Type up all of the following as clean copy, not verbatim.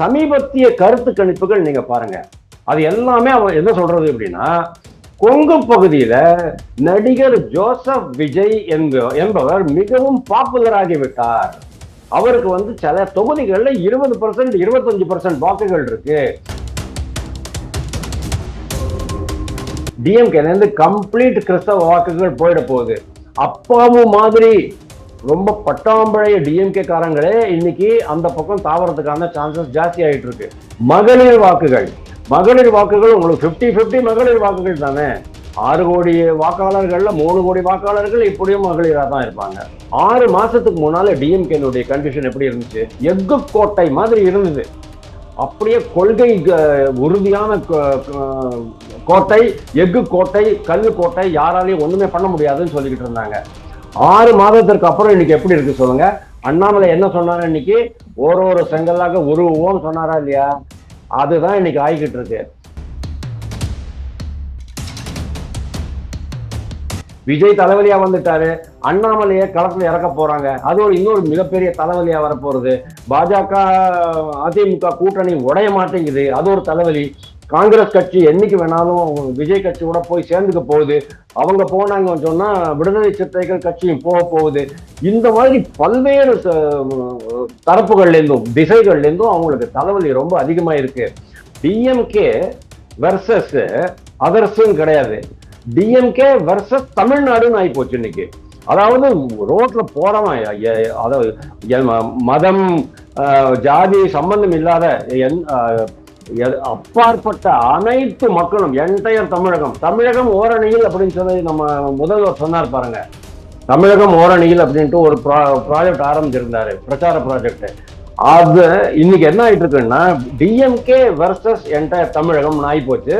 சமீபத்திய கருத்து கணிப்புகள் நீங்க பாருங்க, அது எல்லாமே அவன் என்ன சொல்றது அப்படின்னா, கொங்கு பகுதியில நடிகர் ஜோசப் விஜய் என்பவர் மிகவும் பாப்புலர் ஆகிவிட்டார். அவருக்கு வந்து சில தொகுதிகள்ல 20% 25% வாக்குகள் இருக்கு. டிஎம்கேல இருந்து கம்ப்ளீட் கிறிஸ்தவ வாக்குகள் போயிட போகுது. அப்பாவும் மாதிரி ரொம்ப பட்டாம்பழைய டிஎம்கே காரங்களே இன்னைக்கு அந்த பக்கம் தாவறதுக்கான சான்சஸ் ஜாஸ்தி ஆயிட்டு இருக்கு. மகளிர் வாக்குகள் உங்களுக்கு 50-50 மகளிர் வாக்குகள் தானே. 6 கோடி வாக்காளர்கள்ல 3 கோடி வாக்காளர்கள் இப்படியும் மகளிரா தான் இருப்பாங்க. 6 மாசத்துக்கு முன்னால டிஎம்கேனுடைய கண்டிஷன் எப்படி இருந்துச்சு? எஃகு கோட்டை மாதிரி இருந்தது. அப்படியே கொள்கை உறுதியான கோட்டை, எஃகு கோட்டை, கல்லு கோட்டை, யாராலையும் ஒண்ணுமே பண்ண முடியாதுன்னு சொல்லிக்கிட்டு இருந்தாங்க. 6 மாதத்திற்கு அப்புறம் இன்னைக்கு எப்படி இருக்கு சொல்லுங்க? அண்ணாமலை என்ன சொன்னாரு இன்னைக்கு? ஒரு செங்கல்லாக உருவோன்னு சொன்னாரா இல்லையா? அதுதான் இன்னைக்கு ஆகிக்கிட்டு இருக்கு. விஜய் தலைவலியா வந்துட்டாரு, அண்ணாமலையை களத்துல இறக்க போறாங்க. அது இன்னொரு மிகப்பெரிய தலைவலியா வரப்போறது. பாஜக அதிமுக கூட்டணி உடைய மாட்டேங்குது, அது ஒரு தலைவலி. காங்கிரஸ் கட்சி என்னைக்கு வேணாலும் விஜய் கட்சி கூட போய் சேர்ந்துக்க போகுது. அவங்க போனாங்கன்னு சொன்னா விடுதலை சிறுத்தைகள் கட்சியும் போக போகுது. இந்த மாதிரி பல்வேறு தரப்புகள்ல இருந்தும் திசைகள்ல இருந்தும் அவங்களுக்கு தலைவலி ரொம்ப அதிகமா இருக்கு. டிஎம்கே வெர்சஸ் அதர்ஸும் கிடையாது, டிஎம்கே வெர்சஸ் தமிழ்நாடுன்னு ஆகி போச்சு இன்னைக்கு. அதாவது ரோட்ல போறவன், அதாவது மதம் ஜாதி சம்பந்தம் இல்லாத அப்பாற்பட்ட அனைத்து மக்களும், என்டையர் தமிழகம் ஓரணியில் அப்படின்னு சொல்லி நம்ம முதல்வர் சொன்னார் பாருங்க. தமிழகம் ஓரணியில் அப்படின்ட்டு ஒரு ப்ராஜெக்ட் ஆரம்பிச்சிருந்தாரு, பிரச்சார ப்ராஜெக்ட். அது இன்னைக்கு என்ன ஆயிட்டு இருக்குன்னா டிஎம்கே வெர்சஸ் என்டையர் தமிழகம் ஆகி போச்சு.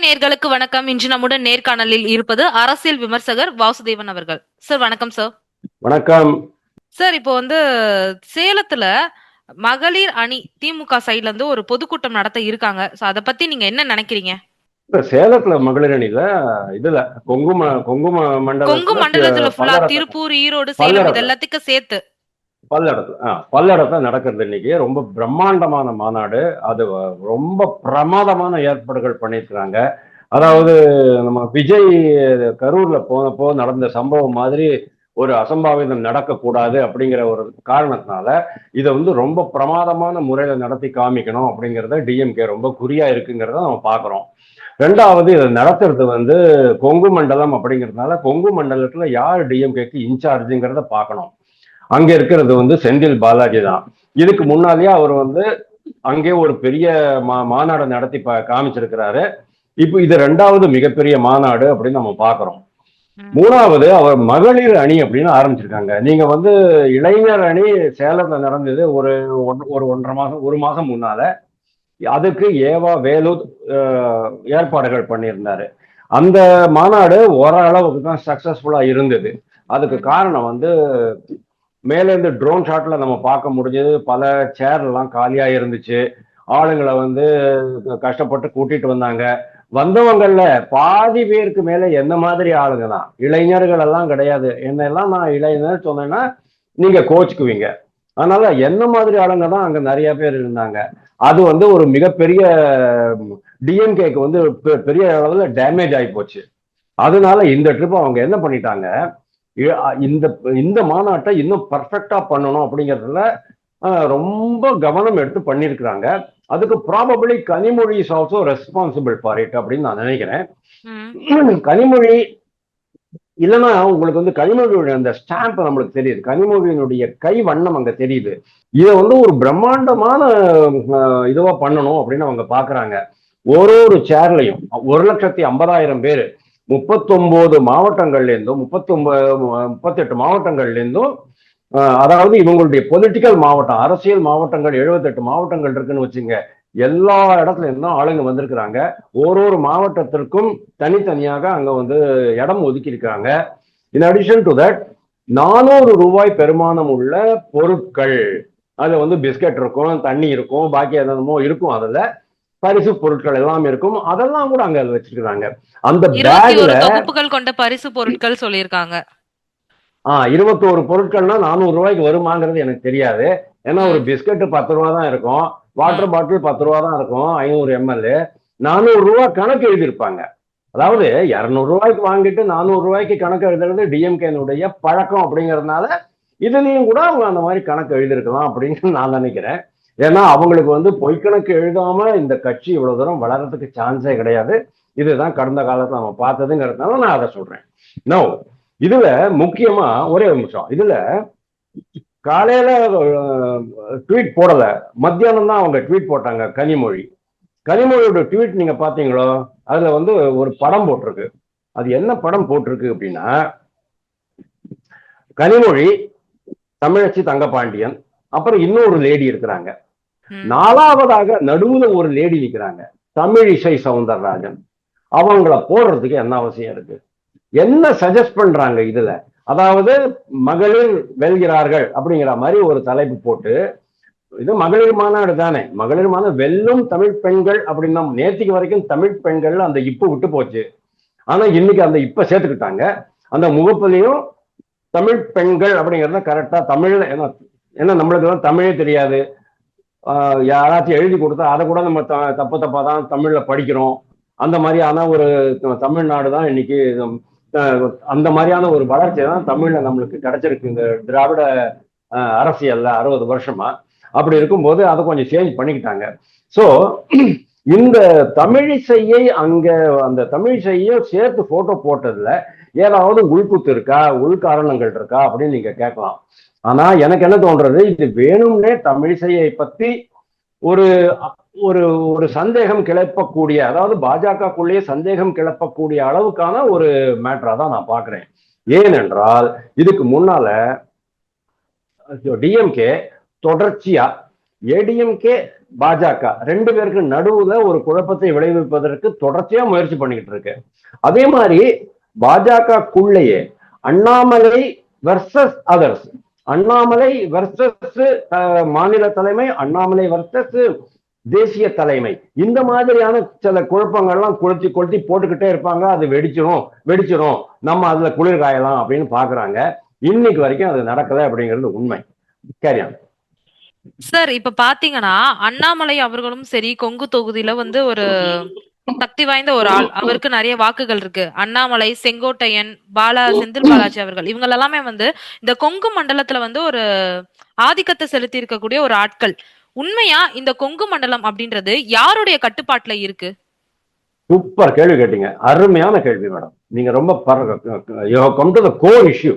நேயர்களுக்கு வணக்கம். இன்று நம்முடன் நேர்காணலில் இருப்பது அரசியல் விமர்சகர் வாசுதேவன் அவர்கள். சார் வணக்கம். சார் வணக்கம். சார், இப்போ சேலத்துல மகளிர் அணி திமுக சைட்ல இருந்து ஒரு பொதுக்கூட்டம் நடத்த இருக்காங்க. அத பத்தி நீங்க என்ன நினைக்கிறீங்க? சேலத்துல மகளிர் அணில இதுல கொங்கு மண்டலத்துல ஃபுல்லா திருப்பூர், ஈரோடு, சேலம் இது எல்லாத்துக்கும் சேர்த்து பல்லடத்துல நடக்கிறது இன்னைக்கு. ரொம்ப பிரம்மாண்டமான மாநாடு. அது ரொம்ப பிரமாதமான ஏற்பாடுகள் பண்ணிருக்கிறாங்க. அதாவது நம்ம விஜய் கரூர்ல போனப்போ நடந்த சம்பவம் மாதிரி ஒரு அசம்பாவிதம் நடக்கக்கூடாது அப்படிங்கிற ஒரு காரணத்தினால இதை ரொம்ப பிரமாதமான முறையில நடத்தி காமிக்கணும் அப்படிங்கிறத டிஎம்கே ரொம்ப குறியா இருக்குங்கிறத நம்ம பாக்குறோம். ரெண்டாவது, இதை நடத்துறது கொங்கு மண்டலம் அப்படிங்கிறதுனால கொங்கு மண்டலத்துல யார் டிஎம்கேக்கு இன்சார்ஜுங்கிறத பார்க்கணும். அங்க இருக்கிறது செந்தில் பாலாஜி தான். இதுக்கு முன்னாலேயே அவர் அங்கே ஒரு பெரிய மாநாடு நடத்தி காமிச்சிருக்கிறாரு. இப்போ இது 2வது மிகப்பெரிய மாநாடு அப்படின்னு நம்ம பாக்குறோம். 3வது, அவர் மகளிர் அணி அப்படின்னு ஆரம்பிச்சிருக்காங்க. நீங்க இளைஞர் அணி சேலத்துல நடந்தது ஒரு 1 மாசம் முன்னால. அதுக்கு ஏவா வேலு ஏற்பாடுகள் பண்ணியிருந்தாரு. அந்த மாநாடு ஓரளவுக்கு தான் சக்சஸ்ஃபுல்லா இருந்தது. அதுக்கு காரணம் மேலேருந்து ட்ரோன் ஷாட்ல நம்ம பார்க்க முடிஞ்சது. பல சேர் எல்லாம் காலியா இருந்துச்சு. ஆளுங்களை கஷ்டப்பட்டு கூட்டிட்டு வந்தாங்க. வந்தவங்கள்ல பாதி பேருக்கு மேல என்ன மாதிரி ஆளுங்க தான், இளைஞர்கள் எல்லாம் கிடையாது. என்னெல்லாம் நான் இளைஞர் சொன்னேன்னா நீங்க கோச்சுக்குவீங்க. அதனால என்ன மாதிரி ஆளுங்க தான் அங்க நிறைய பேர் இருந்தாங்க. அது ஒரு மிகப்பெரிய டிஎம்கேக்கு பெரிய அளவுல டேமேஜ் ஆகி போச்சு. அதனால இந்த ட்ரிப் அவங்க என்ன பண்ணிட்டாங்க, இந்த மாநாட்டை இன்னும் பர்ஃபெக்டா பண்ணணும் அப்படிங்கிறதுல ரொம்ப கவனம் எடுத்து பண்ணிருக்கிறாங்க. அதுக்கு probably Kanimozhi is also responsible for it அப்படின்னு நான் நினைக்கிறேன். கனிமொழி இல்லைன்னா உங்களுக்கு கனிமொழியுடைய அந்த ஸ்டாம்ப் நம்மளுக்கு தெரியுது, கனிமொழியினுடைய கை வண்ணம் அங்க தெரியுது. இதை ஒரு பிரம்மாண்டமான இதுவா பண்ணணும் அப்படின்னு அவங்க பாக்குறாங்க. ஒரு சேர்லையும் 1,50,000 பேரு 39 மாவட்டங்கள்ல இருந்தும் 38 மாவட்டங்கள்ல இருந்தும், அதாவது இவங்களுடைய பொலிட்டிக்கல் மாவட்டம், அரசியல் மாவட்டங்கள் 78 மாவட்டங்கள் இருக்குன்னு வச்சுங்க. எல்லா இடத்துல இருந்தும் ஆளுங்க வந்திருக்கிறாங்க. ஒரு மாவட்டத்திற்கும் தனித்தனியாக அங்க இடம் ஒதுக்கி இருக்காங்க. இன் அடிஷன் டு தட் 400 ரூபாய் பெருமானம் உள்ள பொருட்கள். அதுல வந்து பிஸ்கட் இருக்கும், தண்ணி இருக்கும், பாக்கி என்னமோ இருக்கும். அதுல பரிசு பொருட்கள் எல்லாம் இருக்கும். அதெல்லாம் கூட அங்க வச்சிருக்காங்க. அந்த பேக்ல 21 தொகுப்புகள் கொண்ட பரிசு பொருட்கள் சொல்லியிருக்காங்க. 21 பொருட்கள்னா 400 ரூபாய்க்கு வருமாங்கிறது எனக்கு தெரியாது. ஏன்னா ஒரு ம். பிஸ்கட் 10 ரூபா தான் இருக்கும், ம். வாட்டர் பாட்டில் 10 ரூபா தான் இருக்கும், 500 ml. 400 ரூபாய் கணக்கு எழுதியிருப்பாங்க. அதாவது ம். 200 ரூபாய்க்கு வாங்கிட்டு 400 ரூபாய்க்கு கணக்கு எழுதுறது டிஎம்கேனுடைய பழக்கம் அப்படிங்கறதுனால இதுலயும் கூட அவங்க அந்த மாதிரி கணக்கு எழுதியிருக்கலாம் அப்படின்னு நான் நினைக்கிறேன். ஏன்னா அவங்களுக்கு வந்து பொய்க்கணக்கு எழுதாம இந்த கட்சி இவ்வளவு தூரம் வளர்றதுக்கு சான்ஸே கிடையாது. இதுதான் கடந்த காலத்துல நம்ம பார்த்ததுங்கிறதுனால நான் அதை சொல்றேன். நோ, இதுல முக்கியமா ஒரே ஒரு நிமிஷம். இதுல காலையில ட்வீட் போடல, மத்தியானம் தான் அவங்க ட்வீட் போட்டாங்க. கனிமொழியோட ட்வீட் நீங்க பாத்தீங்களோ? அதுல வந்து ஒரு படம் போட்டிருக்கு. அது என்ன படம் போட்டிருக்கு அப்படின்னா, கனிமொழி, தமிழச்சி தங்கபாண்டியன், அப்புறம் இன்னொரு லேடி இருக்கிறாங்க. ம். 4வதாக நடுவுல ஒரு லேடி நிக்கிறாங்க, தமிழிசை சவுந்தரராஜன். அவங்கள போடுறதுக்கு என்ன அவசியம் இருக்கு? என்ன சஜஸ்ட் பண்றாங்க இதுல? அதாவது மகளிர் வெல்கிறார்கள் அப்படிங்கிற மாதிரி ஒரு தலைப்பு போட்டு, இது மகளிர் மாநாடு தானே, மகளிர் மாநாடு வெல்லும் தமிழ் பெண்கள் அப்படின்னா, நேத்திக்கு வரைக்கும் தமிழ் பெண்கள் அந்த இப்ப விட்டு போச்சு. ஆனா இன்னைக்கு அந்த இப்ப சேர்த்துக்கிட்டாங்க. அந்த முகப்புலையும் தமிழ் பெண்கள் அப்படிங்கறத கரெக்டா தமிழ்ல, ஏன்னா நம்மளுக்கு தான் தமிழே தெரியாது. யாராச்சும் எழுதி கொடுத்தா அதை கூட நம்ம தப்பு தப்பா தான் தமிழ்ல படிக்கிறோம். அந்த மாதிரியான ஒரு தமிழ்நாடு தான் இன்னைக்கு. அந்த மாதிரியான ஒரு வளர்ச்சி தான் தமிழ்ல நம்மளுக்கு கிடைச்சிருக்கு இந்த திராவிட அரசியல்ல 60 வருஷமா. அப்படி இருக்கும்போது அதை கொஞ்சம் சேஞ்ச் பண்ணிக்கிட்டாங்க. சோ இந்த தமிழிசையை அங்க அந்த தமிழிசையும் சேர்த்து போட்டோ போட்டதுல ஏதாவது உள்குத்து இருக்கா, உள்காரணங்கள் இருக்கா அப்படின்னு நீங்க கேட்கலாம். ஆனா எனக்கு என்ன தோன்றது, இது வேணும்னே தமிழிசையை பத்தி ஒரு ஒரு ஒரு சந்தேகம் கிளப்பக்கூடிய, அதாவது பாஜகக்குள்ளேயே சந்தேகம் கிளப்பக்கூடிய அளவுக்கான ஒரு மேட்டரா தான் நான் பாக்குறேன். ஏனென்றால் இதுக்கு முன்னால டிஎம்கே தொடர்ச்சியா, ஏடிஎம்கே பாஜக 2 பேருக்கு நடுவுல ஒரு குழப்பத்தை விளைவிப்பதற்கு தொடர்ச்சியா முயற்சி பண்ணிக்கிட்டு இருக்கு. அதே மாதிரி பாஜகக்குள்ளேயே Annamalai versus others, Annamalai versus மாநில தலைமை, அண்ணாமலை வர்சஸ் தேசிய தலைமை, இந்த மாதிரியான சில குழப்பங்கள்லாம் கொளுத்தி கொளுத்தி போட்டுக்கிட்டே இருப்பாங்க. அது வெடிச்சிரும், நம்ம அதுல குளிர் காயலாம் அப்படின்னு பாக்குறாங்க. இன்னைக்கு வரைக்கும் அது நடக்கல அப்படிங்கிறது உண்மை. கேரியான். சார், இப்ப பாத்தீங்கன்னா அண்ணாமலை அவர்களும் சரி, கொங்கு தொகுதியில வந்து ஒரு சக்தி வாய்ந்த ஒரு ஆள். அவருக்கு நிறைய வாக்குகள் இருக்கு. அண்ணாமலை, செங்கோட்டையன், செந்தில் பாலாஜி அவர்கள், இவங்க எல்லாமே வந்து இந்த கொங்கு மண்டலத்துல வந்து ஒரு ஆதிக்கத்தை செலுத்தி இருக்கக்கூடிய ஒரு ஆட்கள். உண்மையா இந்த கொங்கு மண்டலம் அப்படின்றது யாருடைய கட்டுப்பாட்டுல இருக்கு? சூப்பர் கேள்வி கேட்டீங்க, அருமையான கேள்வி மேடம். நீங்க ரொம்ப come to the core issue.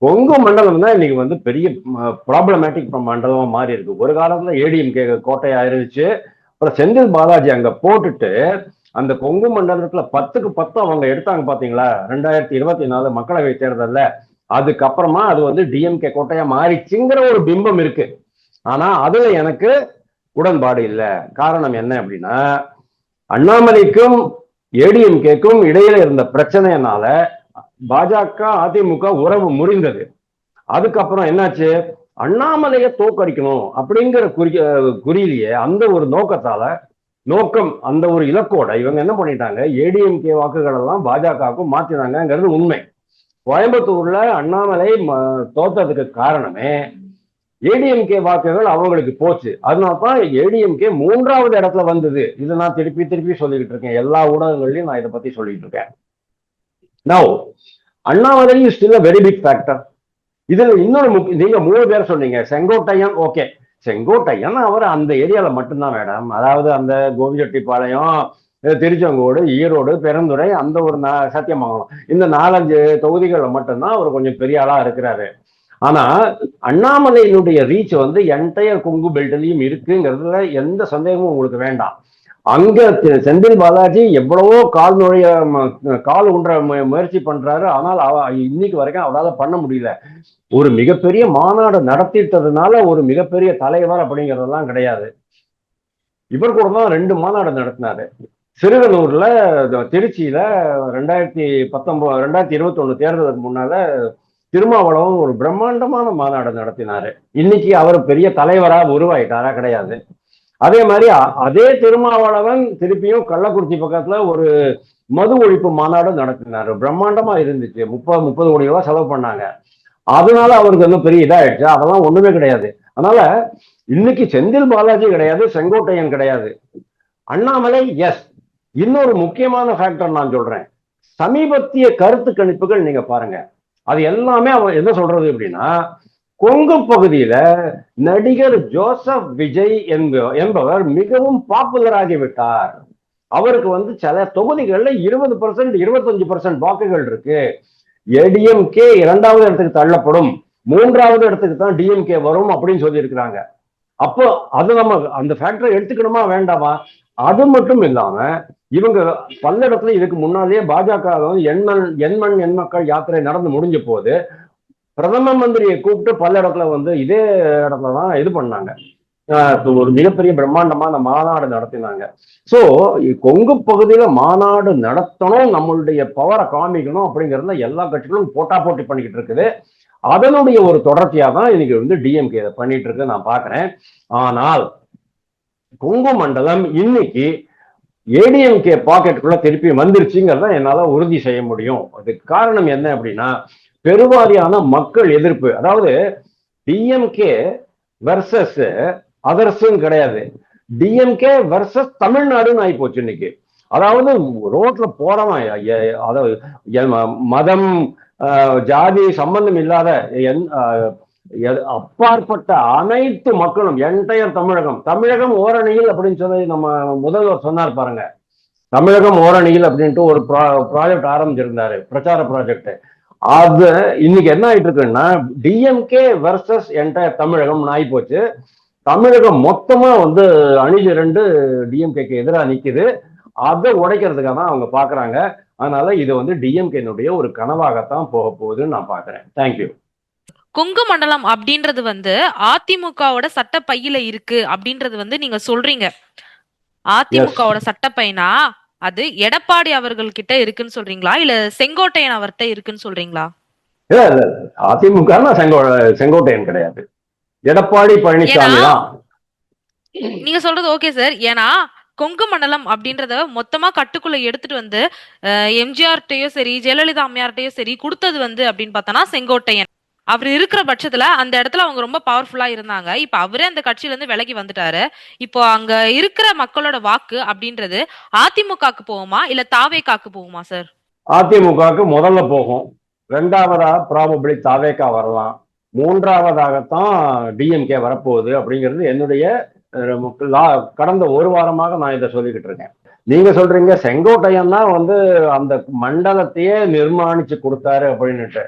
Kongu மண்டலம் தான் இன்னைக்கு வந்து பெரிய ப்ராப்ளமேட்டிக் மண்டலமா மாறி இருக்கு. ஒரு காலத்துல ஏடிஎம்கே கோட்டையா இருந்துச்சு. அப்புறம் செந்தில் பாலாஜி அங்க போட்டுட்டு அந்த கொங்கு மண்டலத்துல 10க்கு 10 அவங்க எடுத்தாங்க பாத்தீங்களா 2024 மக்களவை தேர்தல்ல. அதுக்கப்புறமா அது வந்து டிஎம்கே கோட்டையா மாறிச்சுங்கிற ஒரு பிம்பம் இருக்கு. ஆனா அதுல எனக்கு உடன்பாடு இல்லை. காரணம் என்ன அப்படின்னா, அண்ணாமலைக்கும் ஏடிஎம்கேக்கும் இடையில இருந்த பிரச்சனையினால பாஜக அதிமுக உறவு முறிந்தது. அதுக்கப்புறம் என்னாச்சு, அண்ணாமலையை தோக்கடிக்கணும் அப்படிங்கிற குறியிலேயே அந்த ஒரு நோக்கம், அந்த ஒரு இலக்கோட இவங்க என்ன பண்ணிட்டாங்க, ஏடிஎம்கே வாக்குகள் எல்லாம் பாஜகவுக்கும் மாத்தினாங்கிறது உண்மை. கோயம்புத்தூர்ல அண்ணாமலை தோத்ததுக்கு காரணமே ஏடிஎம்கே வாக்குகள் அவங்களுக்கு போச்சு. அதனால்தான் ஏடிஎம்கே 3வது இடத்துல வந்தது. இதை நான் திருப்பி சொல்லிக்கிட்டு இருக்கேன். எல்லா ஊடகங்கள்லயும் நான் இதை பத்தி சொல்லிட்டு இருக்கேன். Now Annamalai is still a very big factor. இதுல இன்னொரு நீங்க 3 பேர் சொன்னீங்க. செங்கோட்டையன், ஓகே, செங்கோட்டையன் அவர் அந்த ஏரியால மட்டும்தான் மேடம். அதாவது அந்த கோவிச்செட்டிப்பாளையம், திருச்செங்கோடு, ஈரோடு, பெருந்துறை, அந்த ஒரு சத்தியமங்கலம், இந்த 4-5 தொகுதிகளில் மட்டும்தான் அவர் கொஞ்சம் பெரிய ஆளா இருக்கிறாரு. ஆனா அண்ணாமலையினுடைய ரீச் வந்து என்டையர் கொங்கு பெல்ட்லயும் இருக்குங்கிறதுல எந்த சந்தேகமும் உங்களுக்கு வேண்டாம். அங்க செந்தில் பாலாஜி எவ்வளவோ கால் ஊன்ற முயற்சி பண்றாரு. ஆனால் இன்னைக்கு வரைக்கும் அவரால் பண்ண முடியல. ஒரு மிகப்பெரிய மாநாடு நடத்திட்டதுனால ஒரு மிகப்பெரிய தலைவர் அப்படிங்கிறதெல்லாம் கிடையாது. இவர் கூட தான் 2 மாநாடு நடத்தினாரு. சிறுகனூர்ல, திருச்சியில 2021 தேர்தலுக்கு முன்னால திருமாவளவன் ஒரு பிரம்மாண்டமான மாநாடு நடத்தினாரு. இன்னைக்கு அவர் பெரிய தலைவரா உருவாயிட்டாரா? கிடையாது. அதே மாதிரி அதே திருமாவளவன் திருப்பியும் கள்ளக்குறிச்சி பக்கத்துல ஒரு மது ஒழிப்பு மாநாடு நடத்தினாரு. பிரம்மாண்டமா இருந்துச்சு. 30 கோடி ரூபாய் செலவு பண்ணாங்க. அதனால அவருக்கு வந்து பெரிய இதாயிடுச்சு. அதெல்லாம் ஒண்ணுமே கிடையாது. அதனால இன்னைக்கு செந்தில் பாலாஜி கிடையாது, செங்கோட்டையன் கிடையாது, அண்ணாமலை. எஸ், இன்னொரு முக்கியமான ஃபேக்டர் நான் சொல்றேன். சமீபத்திய கருத்து கணிப்புகள் நீங்க பாருங்க. அது எல்லாமே அவன் என்ன சொல்றது அப்படின்னா, கொங்கு பகுதியில நடிகர் ஜோசப் விஜய் என்பவர் மிகவும் பாப்புலர் ஆகிவிட்டார். அவருக்கு வந்து சில தொகுதிகளில் 20%, 25% வாக்குகள் இருக்கு. ஏடிஎம்கே 2வது இடத்துக்கு தள்ளப்படும், 3வது இடத்துக்கு தான் டிஎம்கே வரும் அப்படின்னு சொல்லி இருக்கிறாங்க. அப்போ அது நம்ம அந்த ஃபேக்டரை எடுத்துக்கணுமா வேண்டாமா? அது மட்டும் இல்லாம இவங்க பல்லடத்துல இதுக்கு முன்னாலேயே பாஜக எண்மண் எண்மக்கள் யாத்திரை நடந்து முடிஞ்ச போது பிரதம மந்திரியை கூப்பிட்டு பல்லடத்துல வந்து இதே இடத்துலதான் இது பண்ணாங்க. ஒரு மிகப்பெரிய பிரம்மாண்டமான மாநாடு நடத்தினாங்க. சோ கொங்கு பகுதியில மாநாடு நடத்தணும், நம்மளுடைய பவரை காமிக்கணும் அப்படிங்கறத எல்லா கட்சிகளும் போட்டா போட்டி பண்ணிக்கிட்டு இருக்குது. அதனுடைய ஒரு தொடர்ச்சியா தான் இன்னைக்கு வந்து டிஎம்கே இதை பண்ணிட்டு இருக்கு நான் பாக்குறேன். ஆனால் கொங்கு மண்டலம் இன்னைக்கு ஏடிஎம்கே பாக்கெட்டுக்குள்ள திருப்பி வந்துருச்சுங்கிறத என்னால உறுதி செய்ய முடியும். அதுக்கு காரணம் என்ன அப்படின்னா, பெருவாரியான மக்கள் எதிர்ப்பு. அதாவது டிஎம்கே வெர்சஸ் அதர்ஸ்ன்னு கிடையாது, டிஎம்கே வெர்சஸ் தமிழ்நாடுன்னு ஆகி போச்சு இன்னைக்கு. அதாவது ரோட்ல போறவன், அதாவது மதம் ஜாதி சம்பந்தம் இல்லாத அப்பாற்பட்ட அனைத்து மக்களும், என்டையர் தமிழகம் ஓரணியில் அப்படின்னு சொல்லி நம்ம முதல்வர் சொன்னார் பாருங்க. தமிழகம் ஓரணியில் அப்படின்ட்டு ஒரு ப்ராஜெக்ட் ஆரம்பிச்சிருந்தாரு, பிரச்சார ப்ராஜெக்ட். அது இன்னைக்கு என்ன ஆயிட்டு இருக்குன்னா, டிஎம்கே வெர்சஸ் என்டையர் தமிழகம் ஆகி போச்சு. தமிழகம் மொத்தமா வந்து அணிதிரண்டு டிஎம்கேக்கு எதிராக நிக்குது. அதை உடைக்கிறதுக்காக தான் அவங்க பாக்குறாங்க. அதனால இது வந்து டிஎம்கேனுடைய ஒரு கனவாகத்தான் போக போகுதுன்னு நான் பாக்குறேன். தேங்க்யூ. கொங்கு மண்டலம் அப்படின்றது வந்து அதிமுகவோட சட்டப்பையில இருக்கு அப்படின்றது வந்து நீங்க சொல்றீங்க. அதிமுகவோட சட்டப்பைனா அது எடப்பாடி அவர்கள் கிட்ட இருக்குன்னு சொல்றீங்களா, இல்ல செங்கோட்டையன் அவர்கிட்ட இருக்குன்னு சொல்றீங்களா? இல்ல இல்ல, அதிமுக செங்கோட்டையன் கிடையாது, எடப்பாடி பழனிசாமி தான். நீங்க சொல்றது ஓகே சார். ஏன்னா கொங்கு மண்டலம் அப்படின்றத மொத்தமா கட்டுக்குள்ள எடுத்துட்டு வந்து எம்ஜிஆர்ட்டையும் சரி ஜெயலலிதா அம்மையார்ட்டையும் சரி கொடுத்தது வந்து அப்படின்னு பார்த்தோம்னா செங்கோட்டையன். அவர் இருக்கிற பட்சத்துல அந்த இடத்துல அவங்க ரொம்ப பவர்ஃபுல்லா இருந்தாங்க. இப்ப அவரே அந்த கட்சியில இருந்து விலகி வந்துட்டாரு. இப்போ அங்க இருக்கிற மக்களோட வாக்கு அப்படின்றது அதிமுகக்கு போகுமா இல்ல தாவேகாக்கு போகுமா சார்? அதிமுகக்கு முதல்ல போகும், 2வதா ப்ராபபிளி தாவேகா வரலாம், 3வதாகத்தான் டிஎம்கே வரப்போகுது அப்படிங்கிறது என்னுடைய கடந்த ஒரு வாரமாக நான் இதை சொல்லிக்கிட்டு இருக்கேன். நீங்க சொல்றீங்க செங்கோட்டையன் தான் வந்து அந்த மண்டலத்தையே நிர்மாணிச்சு கொடுத்தாரு அப்படின்னுட்டு.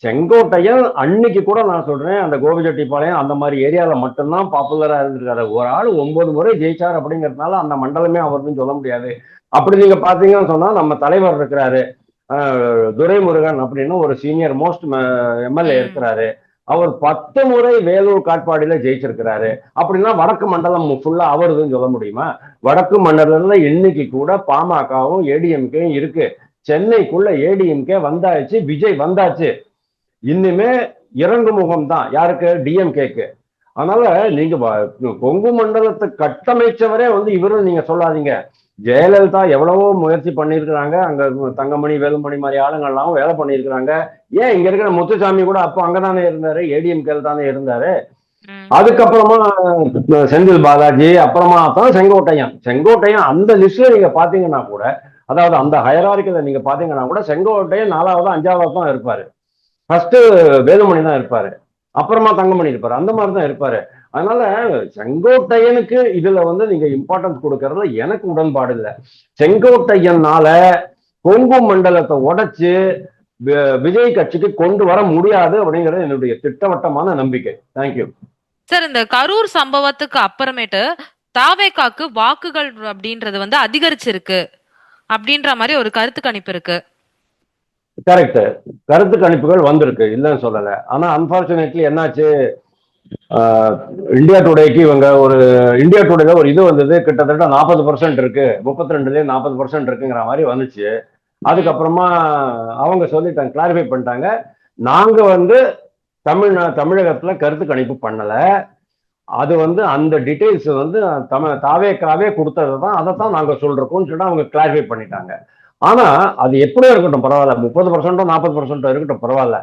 செங்கோட்டையன் அன்னைக்கு கூட நான் சொல்றேன், அந்த கோபிச்செட்டிப்பாளையம் அந்த மாதிரி ஏரியால மட்டும்தான் பாப்புலரா இருந்திருக்காரு. ஒரு ஆள் 9 முறை ஜெயிச்சார் அப்படிங்கிறதுனால அந்த மண்டலமே அவருன்னு சொல்ல முடியாது. அப்படி நீங்க பாத்தீங்கன்னு சொன்னா நம்ம தலைவர் இருக்கிறாரு துரைமுருகன் அப்படின்னு ஒரு சீனியர் மோஸ்ட் எம்எல்ஏ இருக்கிறாரு. அவர் 10 முறை வேலூர் காட்பாடியில ஜெயிச்சிருக்கிறாரு. அப்படின்னா வடக்கு மண்டலம் ஃபுல்லா அவருதுன்னு சொல்ல முடியுமா? வடக்கு மண்டலத்துல இன்னைக்கு கூட பாமகவும் ஏடிஎம்கேயும் இருக்கு. சென்னைக்குள்ள ஏடிஎம்கே வந்தாச்சு, விஜய் வந்தாச்சு. இன்னுமே இறங்கு முகம் தான் யாருக்கு? டிஎம்கேக்கு. அதனால நீங்க கொங்கு மண்டலத்தை கட்டமைச்சவரே வந்து இவரும் நீங்க சொல்லாதீங்க. ஜெயலலிதா எவ்வளவோ முயற்சி பண்ணியிருக்கிறாங்க, அங்க தங்கமணி வேலுமணி மாதிரி ஆளுங்கள்லாம் வேலை பண்ணியிருக்கிறாங்க. ஏன் இங்க இருக்கிற முத்துசாமி கூட அப்போ அங்கதானே இருந்தாரு, ஏடிஎம்கேல தானே இருந்தாரு. அதுக்கப்புறமா செந்தில் பாலாஜி, அப்புறமா தான் செங்கோட்டையன் அந்த லிஸ்ட்ல நீங்க பாத்தீங்கன்னா கூட, அதாவது அந்த ஹயரார்க்கில நீங்க பாத்தீங்கன்னா கூட செங்கோட்டையன் 4வது 5வது தான் இருப்பாரு. ஃபர்ஸ்ட் வேலுமணி தான் இருப்பாரு, அப்புறமா தங்கமணி இருப்பாரு, அந்த மாதிரி தான் இருப்பாரு. அதனால செங்கோட்டையனுக்கு இதுல வந்து நீங்க இம்பார்ட்டன்ஸ் கொடுக்கறதுல எனக்கு உடன்பாடு இல்லை. செங்கோட்டையனால கொங்கு மண்டலத்தை உடைச்சு விஜய் கட்சிக்கு கொண்டு வர முடியாது அப்படிங்கிறது என்னுடைய திட்டவட்டமான நம்பிக்கை. Thank you sir. இந்த கரூர் சம்பவத்துக்கு அப்புறமேட்டு தாவேகாக்கு வாக்குகள் அப்படின்றது வந்து அதிகரிச்சிருக்கு அப்படின்ற மாதிரி ஒரு கருத்து கணிப்பு இருக்கு. கரெக்ட், கருத்து கணிப்புகள் வந்திருக்கு, இல்லைன்னு சொல்லல. ஆனா அன்பார்ச்சுனேட்லி என்னாச்சு, இந்தியா டுடேக்கு இவங்க ஒரு இந்தியா டுடேல ஒரு இது வந்தது, கிட்டத்தட்ட 40% இருக்கு, 32லயே 40% இருக்குங்கிற மாதிரி வந்துச்சு. அதுக்கப்புறமா அவங்க சொல்லிட்டாங்க, கிளாரிஃபை பண்ணிட்டாங்க, நாங்க தமிழகத்துல கருத்து கணிப்பு பண்ணல. அது அந்த டீடைல்ஸ் தாவேக்காவே கொடுத்தது தான், அதை தான் நாங்க சொல்றோம்னு சொல்லி அவங்க கிளாரிஃபை பண்ணிட்டாங்க. ஆனா அது எப்படியோ இருக்கட்டும் பரவாயில்ல, 30% 40% இருக்கட்டும் பரவாயில்ல.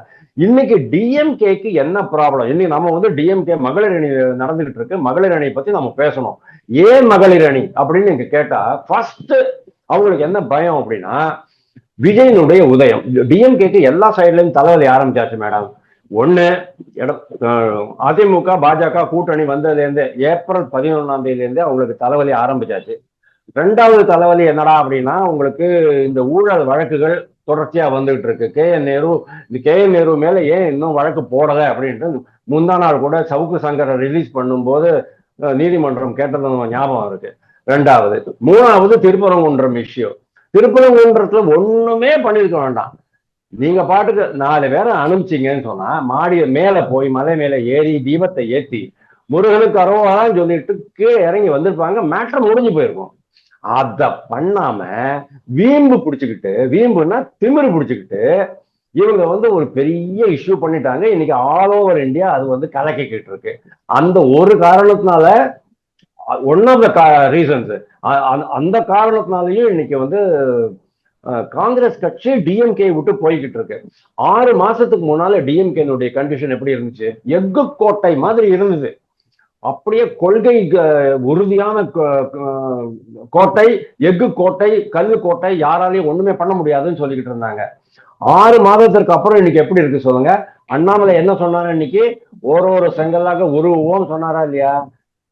இன்னைக்கு டிஎம்கேக்கு என்ன ப்ராப்ளம்? இன்னைக்கு நம்ம டிஎம்கே மகளிர் அணி நடந்துகிட்டு இருக்கு. மகளிர் அணியை பத்தி நம்ம பேசணும். ஏன் மகளிர் அணி அப்படின்னு நீங்க கேட்டா, ஃபர்ஸ்ட் அவங்களுக்கு என்ன பயம் அப்படின்னா, விஜயனுடைய உதயம். டிஎம்கேக்கு எல்லா சைட்லயும் தலைவலி ஆரம்பிச்சாச்சு மேடம். ஒண்ணு, அதிமுக பாஜக கூட்டணி வந்ததுல இருந்து ஏப்ரல் 11ஆம் தேதியில இருந்து அவங்களுக்கு தலைவலி ஆரம்பிச்சாச்சு. ரெண்டாவது தலைவலி என்னடா அப்படின்னா, உங்களுக்கு இந்த ஊழல் வழக்குகள் தொடர்ச்சியா வந்துகிட்டு இருக்கு. கே என் நேரு மேல ஏன் இன்னும் வழக்கு போடல அப்படின்ட்டு முந்தா நாள் கூட சவுக்கு சங்கரை ரிலீஸ் பண்ணும்போது நீதிமன்றம் கேட்டது ஞாபகம் இருக்கு. ரெண்டாவது. மூணாவது திருப்பரங்குன்றம் இஷ்யூ. திருப்பரங்குன்றத்துல ஒண்ணுமே பண்ணிருக்க வேண்டாம். நீங்க பாட்டுக்கு 4 பேரை அனுப்பிச்சிங்கன்னு சொன்னா, மாடி மேல போய் மலை மேல ஏறி தீபத்தை ஏத்தி முருகனுக்கு அரோகரான்னு சொல்லிட்டு கீழே இறங்கி வந்திருப்பாங்க, மேட்டர் முடிஞ்சு போயிருக்கும். அத பண்ணாம வீம்பு பிடிச்சுக்கிட்டு, வீம்புன்னா திமிரு பிடிச்சுக்கிட்டு இவங்க ஒரு பெரிய இஷ்யூ பண்ணிட்டாங்க. இன்னைக்கு ஆல் ஓவர் இந்தியா அது கலக்கிக்கிட்டு இருக்கு. அந்த ஒரு காரணத்தினால, ஒன் ஆஃப் த ரீசன்ஸ், அந்த காரணத்தினாலயும் இன்னைக்கு காங்கிரஸ் கட்சி டிஎம்கே விட்டு போய்கிட்டு இருக்கு. 6 மாசத்துக்கு முன்னால டிஎம்கே கண்டிஷன் எப்படி இருந்துச்சு? எஃகு கோட்டை மாதிரி இருந்தது. அப்படியே கொள்கை உறுதியான கோட்டை, எஃகு கோட்டை, கல்லு கோட்டை, யாராலையும் ஒண்ணுமே பண்ண முடியாதுன்னு சொல்லிக்கிட்டு இருந்தாங்க. 6 மாதத்திற்கு அப்புறம் இன்னைக்கு எப்படி இருக்கு சொல்லுங்க? அண்ணாமலை என்ன சொன்னாரு? இன்னைக்கு ஒரு செங்கல்லாக உருவோம் சொன்னாரா இல்லையா?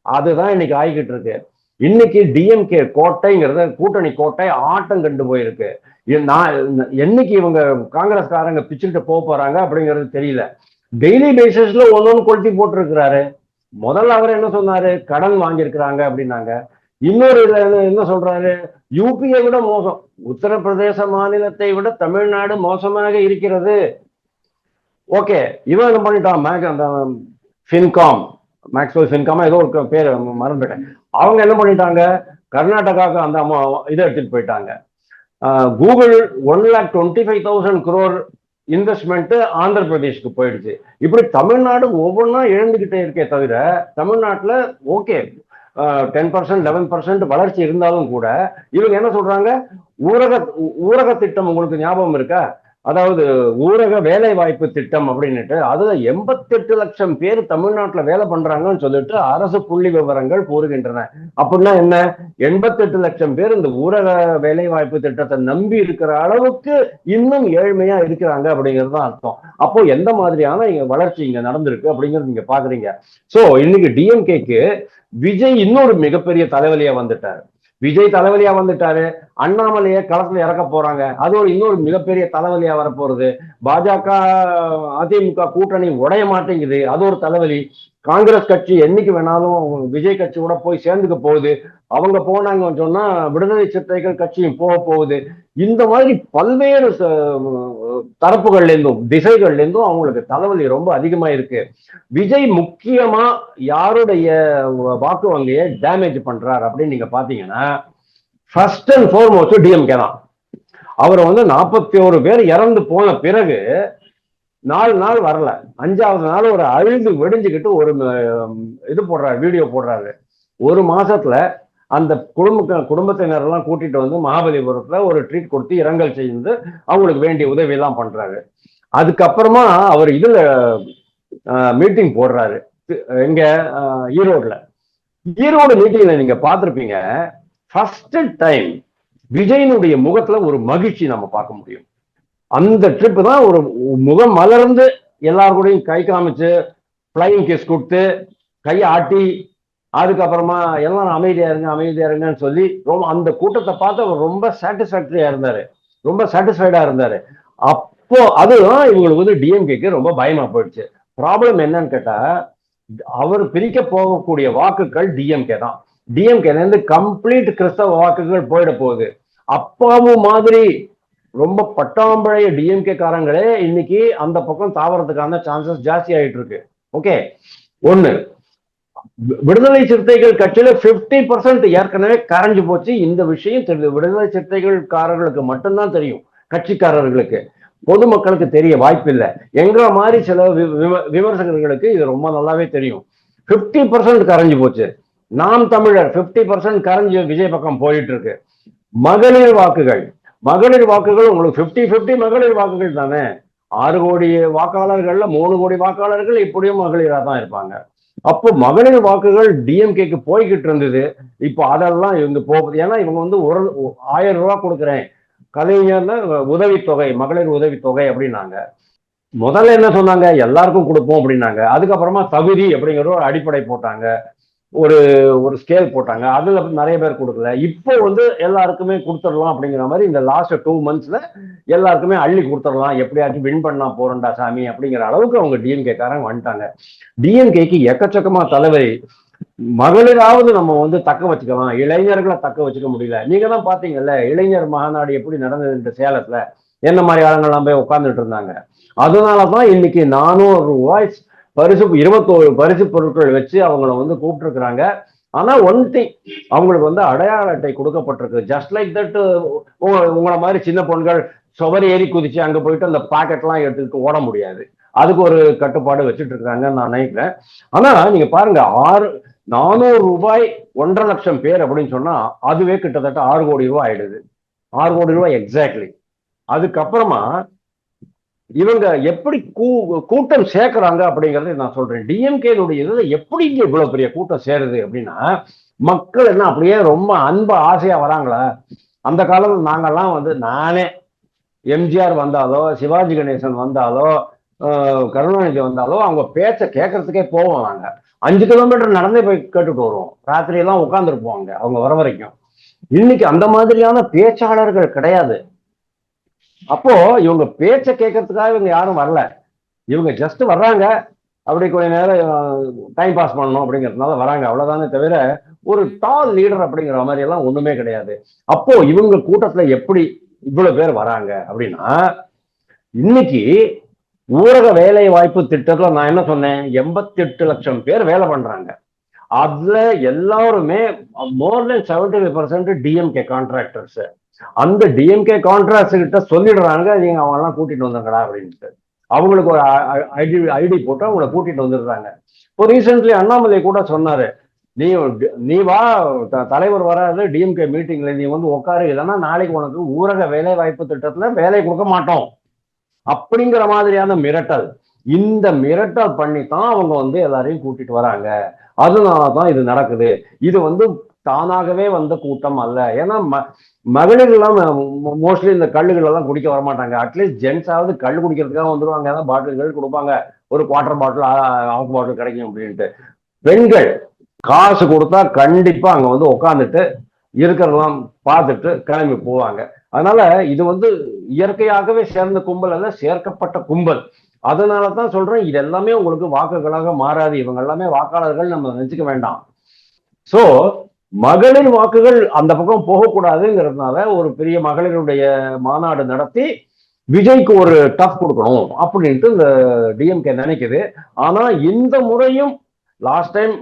அதுதான் இன்னைக்கு ஆகிக்கிட்டு இருக்கு. இன்னைக்கு டிஎம்கே கோட்டைங்கிறத, கூட்டணி கோட்டை ஆட்டம் கண்டு போயிருக்கு. என்னைக்கு இவங்க காங்கிரஸ்காரங்க பிச்சுக்கிட்டு போறாங்க அப்படிங்கிறது தெரியல. டெய்லி பேசிஸ்ல ஒன்னொன்னு கொளுத்தி போட்டிருக்கிறாரு. முதல்ல அவர் என்ன சொன்னாரு? கடன் வாங்கியிருக்கிறாங்க அப்படின்னாங்க. இன்னொரு என்ன சொல்றாரு? யூபியை விட மோசம், உத்தரப்பிரதேச மாநிலத்தை விட தமிழ்நாடு மோசமாக இருக்கிறது. ஓகே, இவன் என்ன பண்ணிட்டான்? அந்த ஃபின்காம், மேக்ஸ்வெல் ஃபின்காமா ஏதோ ஒரு பேர் மறந்துட்டேன். அவங்க என்ன பண்ணிட்டாங்க? கர்நாடகாவுக்கு அந்த இதை எடுத்துட்டு போயிட்டாங்க. கூகுள் 1,25,000 crore இன்வெஸ்ட்மெண்ட் ஆந்திர பிரதேஷ்க்கு போயிடுச்சு. இப்படி தமிழ்நாடு ஒவ்வொன்றா இழந்துகிட்டே இருக்கே தவிர, தமிழ்நாட்டுல ஓகே 10% 11% வளர்ச்சி இருந்தாலும் கூட இவங்க என்ன சொல்றாங்க? ஊரக திட்டம் உங்களுக்கு ஞாபகம் இருக்கா? அதாவது ஊரக வேலை வாய்ப்பு திட்டம் அப்படின்னுட்டு, அதுல 88 லட்சம் பேர் தமிழ்நாட்டுல வேலை பண்றாங்கன்னு சொல்லிட்டு அரசு புள்ளி விவரங்கள் கூறுகின்றன. அப்படின்னா என்ன? 88 லட்சம் பேர் இந்த ஊரக வேலை வாய்ப்பு திட்டத்தை நம்பி இருக்கிற அளவுக்கு இன்னும் ஏழ்மையா இருக்கிறாங்க அப்படிங்கிறது தான் அர்த்தம். அப்போ எந்த மாதிரியான வளர்ச்சி இங்க நடந்திருக்கு அப்படிங்கிறது நீங்க பாக்குறீங்க. சோ இன்னைக்கு டிஎம்கேக்கு விஜய் இன்னொரு மிகப்பெரிய தலைவலியா வந்துட்டாரு. விஜய் தலைவலியா வந்துட்டாரு. அண்ணாமலையை களத்துல இறக்க போறாங்க. அது இன்னொரு மிகப்பெரிய தலைவலியா வரப்போறது. பாஜக அதிமுக கூட்டணி உடைய மாட்டேங்குது, அது ஒரு தலைவலி. காங்கிரஸ் கட்சி என்னைக்கு வேணாலும் விஜய் கட்சி கூட போய் சேர்ந்துக்க போகுது. அவங்க போனாங்கன்னு சொன்னா விடுதலை சிறுத்தைகள் கட்சியும் போகுது. இந்த மாதிரி பல்வேறு தரப்புகள்ல இருந்தும் திசைகள்ல இருந்தும் அவங்களுக்கு தலைவலி ரொம்ப அதிகமா இருக்கு. விஜய் முக்கியமா யாருடைய வாக்கு வங்கியை டேமேஜ் பண்றார் அப்படின்னு நீங்க பாத்தீங்கன்னா, ஃபர்ஸ்ட் அண்ட் ஃபார்மோஸ்ட் டிஎம்கே தான். அவர் 41 பேர் இறந்து போன பிறகு 4 நாள் வரல, 5ஆவது நாள் ஒரு அழுது வெடிஞ்சுக்கிட்டு ஒரு இது போடுறாரு, வீடியோ போடுறாரு. 1 மாசத்துல அந்த குடும்பத்தினர் எல்லாம் கூட்டிட்டு மகாபலிபுரத்துல ஒரு ட்ரீட் கொடுத்து இரங்கல் செய்து அவங்களுக்கு வேண்டிய உதவி எல்லாம் பண்றாரு. அதுக்கப்புறமா அவர் இதுல மீட்டிங் போடுறாரு. எங்க? ஈரோடுல. ஈரோடு மீட்டிங்ல நீங்க பார்த்திருப்பீங்க, ஃபர்ஸ்ட் டைம் விஜயனுடைய முகத்துல ஒரு மகிழ்ச்சி நம்ம பார்க்க முடியும். அந்த ட்ரிப் தான் ஒரு முகம் மலர்ந்து எல்லாருக்கூடையும் கை காமிச்சு பிளைங் கிஸ் கொடுத்து கையை ஆட்டி, அதுக்கப்புறமா எல்லாரும் அமைதியா இருங்கன்னு சொல்லி ரொம்ப அந்த கூட்டத்தை பார்த்து அவர் ரொம்ப சாட்டிஸ்பாக்டரியா இருந்தாரு, ரொம்ப சாட்டிஸ்ஃபைடா இருந்தாரு. அப்போ அதுதான் இவங்களுக்கு டிஎம்கேக்கு ரொம்ப பயமா போயிடுச்சு. ப்ராப்ளம் என்னன்னு கேட்டா, அவர் பிரிக்க போகக்கூடிய வாக்குகள் டிஎம்கே தான். டிஎம்கேல இருந்து கம்ப்ளீட் கிறிஸ்தவ வாக்குகள் போயிட போகுது. அப்பாவும் மாதிரி ரொம்ப பட்டாம்பழைய டிஎம்கே காரங்களே இன்னைக்கு அந்த பக்கம் தாவறதுக்கான சான்சஸ் ஜாஸ்தி ஆயிட்டு இருக்கு. ஓகே, ஒண்ணு. விடுதலை சிறுத்தைகள் கட்சியில 50% ஏற்கனவே கரைஞ்சு போச்சு. இந்த விஷயம் தெரியுது, விடுதலை சிறுத்தைகள்காரர்களுக்கு மட்டும்தான் தெரியும், கட்சிக்காரர்களுக்கு. பொதுமக்களுக்கு தெரிய வாய்ப்பு இல்லை. எங்களை மாதிரி சில விமர்சகர்களுக்கு இது ரொம்ப நல்லாவே தெரியும். 50% கரைஞ்சு போச்சு. நாம் தமிழர் 50% கரைஞ்சு விஜய் பக்கம் போயிட்டு இருக்கு. மகளிர் வாக்குகள் உங்களுக்கு 50-50 மகளிர் வாக்குகள் தானே. 6 கோடி வாக்காளர்கள்ல 3 கோடி வாக்காளர்கள் இப்படியும் மகளிரா தான் இருப்பாங்க. அப்போ மகளிர் வாக்குகள் டிஎம்கேக்கு போய்கிட்டு இருந்தது. இப்போ அதெல்லாம் இவங்க போகுது. ஏன்னா இவங்க வந்து 1000 ரூபாய் கொடுக்குறேன் கலைஞர்ல உதவித்தொகை, மகளிர் உதவித்தொகை அப்படின்னாங்க. முதல்ல என்ன சொன்னாங்க, எல்லாருக்கும் கொடுப்போம் அப்படின்னாங்க. அதுக்கப்புறமா தகுதி அப்படிங்கிற ஒரு அடிப்படை போட்டாங்க, ஒரு ஒரு ஸ்கேல் போட்டாங்க. அதுல நிறைய பேர் கொடுக்கல. இப்போ வந்து எல்லாருக்குமே கொடுத்துடலாம் அப்படிங்கிற மாதிரி இந்த லாஸ்ட் 2 monthsல எல்லாருக்குமே அள்ளி கொடுத்துடலாம், எப்படியாச்சும் வின் பண்ணா போறண்டா சாமி அப்படிங்கிற அளவுக்கு அவங்க டிஎம்கே காரங்க வந்துட்டாங்க. டிஎம்கேக்கு எக்கச்சக்கமா தலைவலி. மகளிராவது நம்ம வந்து தக்க வச்சுக்கலாம், இளைஞர்களை தக்க வச்சுக்க முடியல. நீங்க தான் பாத்தீங்கல்ல இளைஞர் மாநாடு எப்படி நடந்தது சேலத்துல, என்ன மாதிரி ஆளுங்கள்லாம் போய் உட்கார்ந்துட்டு இருந்தாங்க. அதனாலதான் இன்னைக்கு 400 ரூபாய் பரிசு, 21 பரிசு பொருட்கள் வச்சு அவங்கள வந்து கூப்பிட்டு இருக்கிறாங்க. ஆனா ஒன் திங், அவங்களுக்கு வந்து அடையாள அட்டை கொடுக்கப்பட்டிருக்கு. ஜஸ்ட் லைக் தட் உங்களை மாதிரி சின்ன பொண்கள் சுவர் ஏறி குதிச்சு அங்க போயிட்டு அந்த பாக்கெட் எல்லாம் எடுத்துட்டு ஓட முடியாது. அதுக்கு ஒரு கட்டுப்பாடு வச்சுட்டு இருக்காங்கன்னு நான் நினைக்கிறேன். ஆனா நீங்க பாருங்க, 400 ரூபாய் 1.5 லட்சம் பேர் அப்படின்னு சொன்னா அதுவே கிட்டத்தட்ட 6 கோடி ரூபாய் ஆயிடுது. 6 கோடி ரூபாய் எக்ஸாக்ட்லி. அதுக்கப்புறமா இவங்க எப்படி கூட்டம் சேர்க்கிறாங்க அப்படிங்கறத நான் சொல்றேன். டிஎம்கேனுடைய இதுல எப்படி இவ்வளவு பெரிய கூட்டம் சேருது அப்படின்னா, மக்கள் என்ன அப்படியே ரொம்ப அன்பு ஆசையா வராங்களா? அந்த காலத்துல நாங்கெல்லாம் வந்து, நானே எம்ஜிஆர் வந்தாலோ, சிவாஜி கணேசன் வந்தாலோ, கருணாநிதி வந்தாலோ அவங்க பேச்ச கேட்கறதுக்கே போவோம். நாங்க 5 கிலோமீட்டர் நடந்தே போய் கேட்டுட்டு வருவோம். ராத்திரி எல்லாம் உட்காந்துருப்போம் அவங்க வர வரைக்கும். இன்னைக்கு அந்த மாதிரியான பேச்சாளர்கள் கிடையாது. அப்போ இவங்க பேச்ச கேட்கறதுக்காக இவங்க யாரும் வரல. இவங்க ஜஸ்ட் வர்றாங்க, அப்படி கொஞ்ச நேரம் டைம் பாஸ் பண்ணணும் அப்படிங்கிறதுனால வராங்க, அவ்வளவுதானே தவிர ஒரு டால் லீடர் அப்படிங்கிற மாதிரி எல்லாம் ஒண்ணுமே கிடையாது. அப்போ இவங்க கூட்டத்துல எப்படி இவ்வளவு பேர் வராங்க அப்படின்னா, இன்னைக்கு ஊரக வேலை வாய்ப்பு திட்டத்துல நான் என்ன சொன்னேன், 88 லட்சம் பேர் வேலை பண்றாங்க. அதுல எல்லாருமே மோர் தென் 75% டிஎம்கே கான்ட்ராக்டர்ஸ். அந்த டிஎம்கே கான்ட்ராக்டர்ஸ் கிட்ட சொல்லிடுறாங்க, நீங்க அவங்க எல்லாம் கூட்டிட்டு வந்துருங்கடா அப்படின்ட்டு. அவங்களுக்கு ஒரு ஐடி போட்டு அவங்கள கூட்டிட்டு வந்துடுறாங்க. இப்போ ரீசென்ட்லி அண்ணாமலை கூட சொன்னாரு, நீ வா, தலைவர் வராது டிஎம்கே மீட்டிங்ல, நீ வந்து உட்காரு, இல்லைன்னா நாளைக்கு உனக்கு ஊரக வேலை வாய்ப்பு திட்டத்துல வேலை கொடுக்க மாட்டோம் அப்படிங்கிற மாதிரியான மிரட்டல். இந்த மிரட்டல் பண்ணித்தான் அவங்க வந்து எல்லாரையும் கூட்டிட்டு வராங்க. அதனாலதான் இது நடக்குது. இது வந்து தானாகவே வந்த கூட்டம் அல்ல. ஏன்னா மகளிர் எல்லாம் மோஸ்ட்லி இந்த கல்லுகள் எல்லாம் குடிக்க வரமாட்டாங்க. அட்லீஸ்ட் ஜென்ஸ் ஆவது கல் குடிக்கிறதுக்காக வந்துருவாங்க. ஏதாவது பாட்டில்கள் கொடுப்பாங்க, ஒரு குவார்டர் பாட்டில், ஹாஃப் பாட்டில் கிடைக்கும் அப்படின்ட்டு. பெண்கள் காசு கொடுத்தா கண்டிப்பா அங்க வந்து உட்காந்துட்டு இருக்கிறதெல்லாம் பார்த்துட்டு கிளம்பி போவாங்க. அதனால இது வந்து இயற்கையாகவே சேர்ந்த கும்பல் அல்ல, சேர்க்கப்பட்ட கும்பல். அதனாலதான் சொல்றேன், இது எல்லாமே உங்களுக்கு வாக்குகளாக மாறாது. இவங்க எல்லாமே வாக்காளர்கள் நம்ம நினைச்சுக்க வேண்டாம். சோ மகளிர் வாக்குகள் அந்த பக்கம் போகக்கூடாதுங்கிறதுனால ஒரு பெரிய மகளிருடைய மாநாடு நடத்தி விஜய்க்கு ஒரு டஃப் கொடுக்கணும் அப்படின்ட்டு இந்த டிஎம்கே நினைக்குது. ஆனா இந்த முறையும் லாஸ்ட் டைம்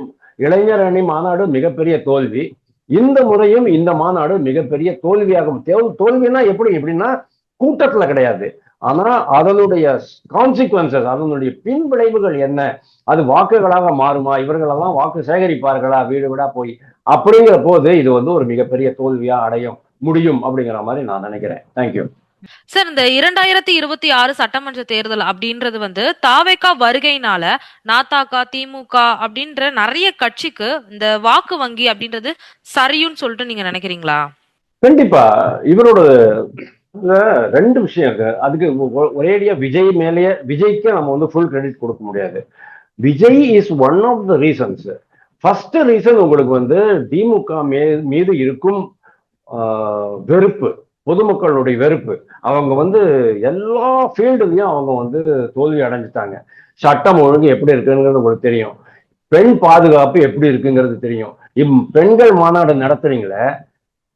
இளைஞர் அணி மாநாடு மிகப்பெரிய தோல்வி. இந்த முறையும் இந்த மாநாடு மிகப்பெரிய தோல்வியாகும். தோல்வினா எப்படி எப்படின்னா, கூட்டத்துல கிடையாது, ஆனா அதனுடைய கான்சிக்வன்சஸ், அதனுடைய பின் விளைவுகள் என்ன, அது வாக்குகளாக மாறுமா, இவர்கள் எல்லாம் வாக்கு சேகரிப்பார்களா வீடு வீடா போய், அப்படிங்கிற போது இது வந்து ஒரு மிகப்பெரிய தோல்வியா அடையும் முடியும் அப்படிங்கிற மாதிரி நான் நினைக்கிறேன். Thank you sir. இந்த 2026 சட்டமன்ற தேர்தல் அப்படின்றது வந்து தாவேகா வருகையினால நாதாகா, திமுக அப்படின்ற நிறைய கட்சிக்கு இந்த வாக்கு வங்கி அப்படின்றது சரியும்னு சொல்லிட்டு நீங்க நினைக்கிறீங்களா? கண்டிப்பா. இவரோட ரெண்டு விஷயம் இருக்கு. அதுக்கு ஒரேடியா விஜய் மேலேயே, விஜய்க்கு நம்ம வந்து ஃபுல் கிரெடிட் கொடுக்க முடியாது. Vijay is one of the reasons. First reason உங்களுக்கு வந்து திமுக மீது இருக்கும் வெறுப்பு, பொதுமக்களுடைய வெறுப்பு. அவங்க வந்து எல்லா ஃபீல்டுலயும் அவங்க வந்து தோல்வி அடைஞ்சிட்டாங்க. சட்டம் ஒழுங்கு எப்படி இருக்குங்கிறது உங்களுக்கு தெரியும், பெண் பாதுகாப்பு எப்படி இருக்குங்கிறது தெரியும். பெண்கள் மாநாடு நடத்துறீங்களே,